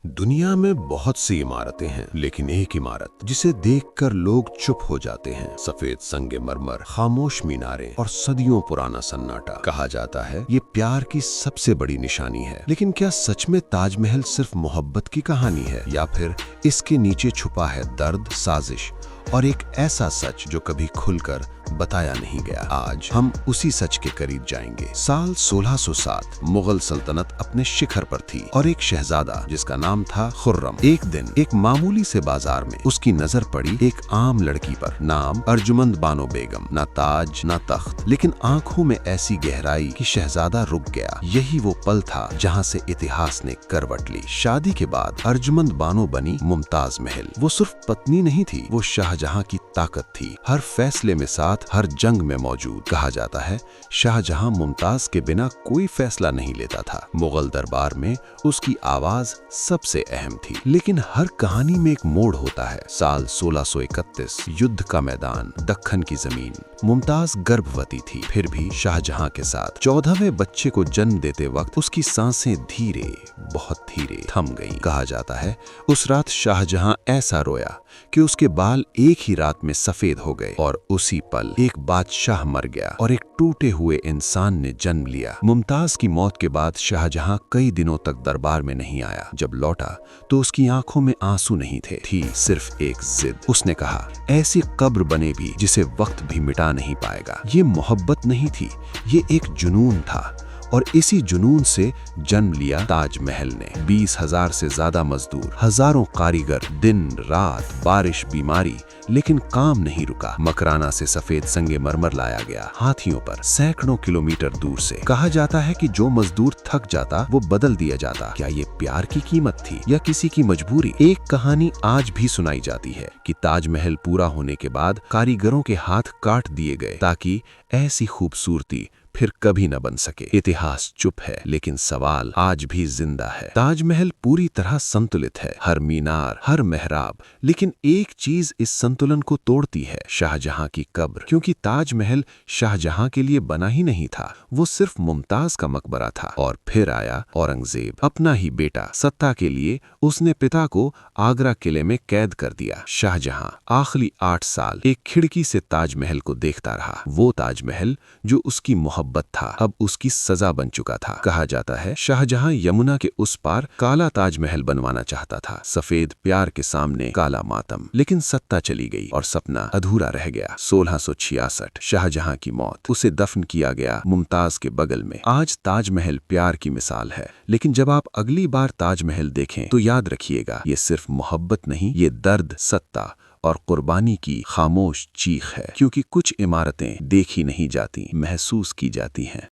दुनिया में बहुत सी इमारतें हैं, लेकिन एक इमारत जिसे देखकर लोग चुप हो जाते हैं। सफेद संगमरमर, खामोश मीनारें और सदियों पुराना सन्नाटा। कहा जाता है ये प्यार की सबसे बड़ी निशानी है। लेकिन क्या सच में ताजमहल सिर्फ मोहब्बत की कहानी है, या फिर इसके नीचे छुपा है दर्द, साजिश और एक ऐसा सच जो कभी खुलकर बताया नहीं गया। आज हम उसी सच के करीब जाएंगे। साल 1607 मुगल सल्तनत अपने शिखर पर थी और एक शहजादा जिसका नाम था खुर्रम, एक दिन एक मामूली से बाजार में उसकी नजर पड़ी एक आम लड़की पर, नाम अर्जुमंद बानो बेगम। ना ताज ना तख्त, लेकिन आंखों में ऐसी गहराई कि शहजादा रुक गया। यही वो पल था जहाँ से इतिहास ने करवट ली। शादी के बाद अर्जुमंद बानो बनी मुमताज महल। वो सिर्फ पत्नी नहीं थी, वो शाहजहां की ताकत थी, हर फैसले में साथ, हर जंग में मौजूद। कहा जाता है शाहजहां मुमताज के बिना कोई फैसला नहीं लेता था। मुगल दरबार में उसकी आवाज सबसे अहम थी। लेकिन हर कहानी में एक मोड़ होता है। साल 1631, युद्ध का मैदान, दक्खन की जमीन। मुमताज गर्भवती थी, फिर भी शाहजहां के साथ। 14वें बच्चे को जन्म देते वक्त उसकी सांसें धीरे, बहुत धीरे थम गईं। कहा जाता है उस रात शाहजहां ऐसा रोया कि उसके बाल एक ही रात में सफेद हो गए, और उसी पल एक बादशाह मर गया और एक टूटे हुए इंसान ने जन्म लिया। मुमताज की मौत के बाद शाहजहां कई दिनों तक दरबार में नहीं आया। जब लौटा तो उसकी आंखों में आंसू नहीं थे, थी सिर्फ एक जिद। उसने कहा ऐसी कब्र बने भी जिसे वक्त भी मिटा नहीं पाएगा। ये मोहब्बत नहीं थी, ये एक जुनून था, और इसी जुनून से जन्म लिया ताजमहल ने। 20,000 से ज्यादा मजदूर, हजारों कारीगर, दिन रात, बारिश, बीमारी, लेकिन काम नहीं रुका। मकराना से सफेद संगमरमर लाया गया, हाथियों पर, सैकड़ों किलोमीटर दूर से। कहा जाता है कि जो मजदूर थक जाता वो बदल दिया जाता। क्या ये प्यार की कीमत थी या किसी की मजबूरी? एक कहानी आज भी सुनाई जाती है कि ताजमहल पूरा होने के बाद कारीगरों के हाथ काट दिए गए ताकि ऐसी खूबसूरती फिर कभी न बन सके। इतिहास चुप है, लेकिन सवाल आज भी जिंदा है। ताजमहल पूरी तरह संतुलित है, हर मीनार, हर मेहराब, लेकिन एक चीज इस संतुलन को तोड़ती है, शाहजहां की कब्र। क्योंकि ताजमहल शाहजहां के लिए बना ही नहीं था, वो सिर्फ मुमताज का मकबरा था। और फिर आया औरंगजेब, अपना ही बेटा। सत्ता के लिए उसने पिता को आगरा किले में कैद कर दिया। शाहजहां आखिरी 8 साल एक खिड़की से ताजमहल को देखता रहा। वो ताजमहल जो उसकी मोहब्बत था, अब उसकी सजा बन चुका था। कहा जाता है शाहजहां यमुना के उस पार काला ताजमहल बनवाना चाहता था, सफेद प्यार के सामने काला मातम। लेकिन सत्ता चली गई और सपना अधूरा रह गया। 1666 शाहजहां की मौत, उसे दफन किया गया मुमताज के बगल में। आज ताजमहल प्यार की मिसाल है, लेकिन जब आप अगली बार ताजमहल देखें तो याद रखिएगा ये सिर्फ मोहब्बत नहीं, ये दर्द, सत्ता और कुर्बानी की खामोश चीख है। क्योंकि कुछ इमारतें देखी नहीं जाती, महसूस की जाती हैं।